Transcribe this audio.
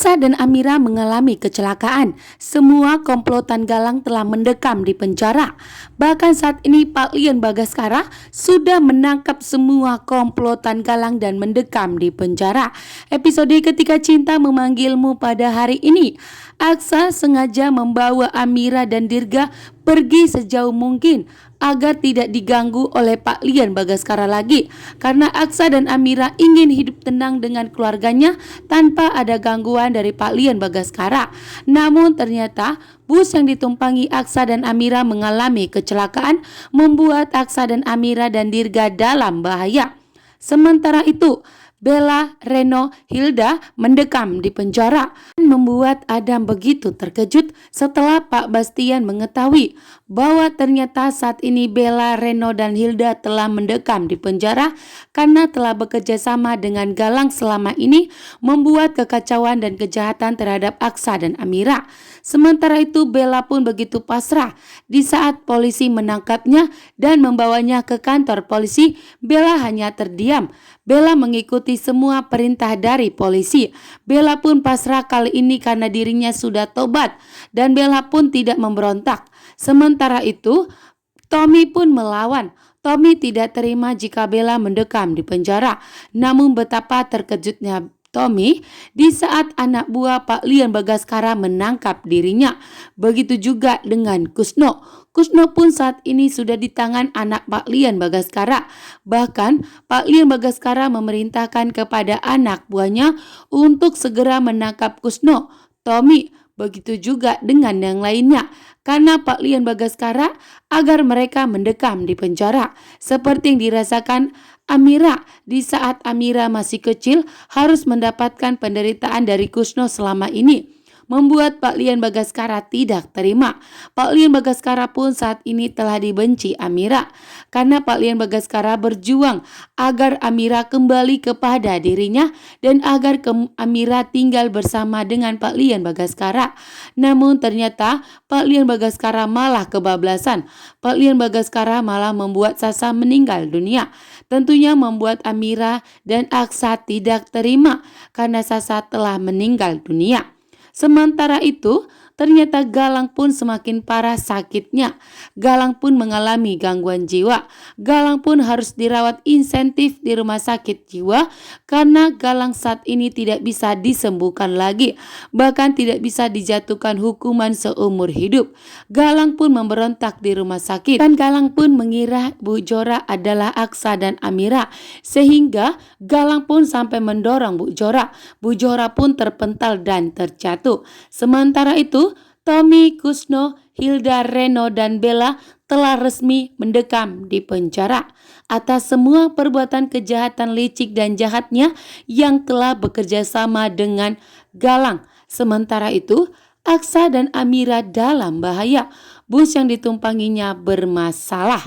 Aksa dan Amira mengalami kecelakaan. Semua komplotan Galang telah mendekam di penjara. Bahkan saat ini Pak Lian Bagaskara sudah menangkap semua komplotan Galang dan mendekam di penjara. Episode Ketika Cinta Memanggilmu pada hari ini, Aksa sengaja membawa Amira dan Dirga pergi sejauh mungkin agar tidak diganggu oleh Pak Lian Bagaskara lagi, karena Aksa dan Amira ingin hidup tenang dengan keluarganya tanpa ada gangguan dari Pak Lian Bagaskara. Namun ternyata bus yang ditumpangi Aksa dan Amira mengalami kecelakaan, membuat Aksa dan Amira dan Dirga dalam bahaya. Sementara itu Bella, Reno, Hilda mendekam di penjara, membuat Adam begitu terkejut setelah Pak Bastian mengetahui bahwa ternyata saat ini Bella, Reno, dan Hilda telah mendekam di penjara karena telah bekerja sama dengan Galang selama ini, membuat kekacauan dan kejahatan terhadap Aksa dan Amira. Sementara itu Bella pun begitu pasrah di saat polisi menangkapnya dan membawanya ke kantor polisi. Bella hanya terdiam. Bella mengikuti semua perintah dari polisi. Bella pun pasrah kali ini karena dirinya sudah tobat dan Bella pun tidak memberontak. Sementara itu Tommy pun melawan. Tommy tidak terima jika Bella mendekam di penjara. Namun betapa terkejutnya Tommy di saat anak buah Pak Lian Bagaskara menangkap dirinya. Begitu juga dengan Kusno. Kusno pun saat ini sudah di tangan anak Pak Lian Bagaskara. Bahkan Pak Lian Bagaskara memerintahkan kepada anak buahnya untuk segera menangkap Kusno, Tommy. Begitu juga dengan yang lainnya, karena Pak Lian Bagaskara agar mereka mendekam di penjara. Seperti yang dirasakan Amira di saat Amira masih kecil harus mendapatkan penderitaan dari Kusno selama ini, membuat Pak Lian Bagaskara tidak terima. Pak Lian Bagaskara pun saat ini telah dibenci Amira karena Pak Lian Bagaskara berjuang agar Amira kembali kepada dirinya dan agar Amira tinggal bersama dengan Pak Lian Bagaskara. Namun ternyata Pak Lian Bagaskara malah kebablasan. Pak Lian Bagaskara malah membuat Sasa meninggal dunia. Tentunya membuat Amira dan Aksa tidak terima karena Sasa telah meninggal dunia. Sementara itu, ternyata Galang pun semakin parah sakitnya. Galang pun mengalami gangguan jiwa. Galang pun harus dirawat insentif di rumah sakit jiwa karena Galang saat ini tidak bisa disembuhkan lagi. Bahkan tidak bisa dijatuhkan hukuman seumur hidup. Galang pun memberontak di rumah sakit. Dan Galang pun mengira Bu Jora adalah Aksa dan Amira. Sehingga Galang pun sampai mendorong Bu Jora. Bu Jora pun terpental dan terjatuh. Sementara itu, Tommy, Kusno, Hilda, Reno, dan Bella telah resmi mendekam di penjara atas semua perbuatan kejahatan licik dan jahatnya yang telah bekerja sama dengan Galang. Sementara itu, Aksa dan Amira dalam bahaya. Bus yang ditumpanginya bermasalah.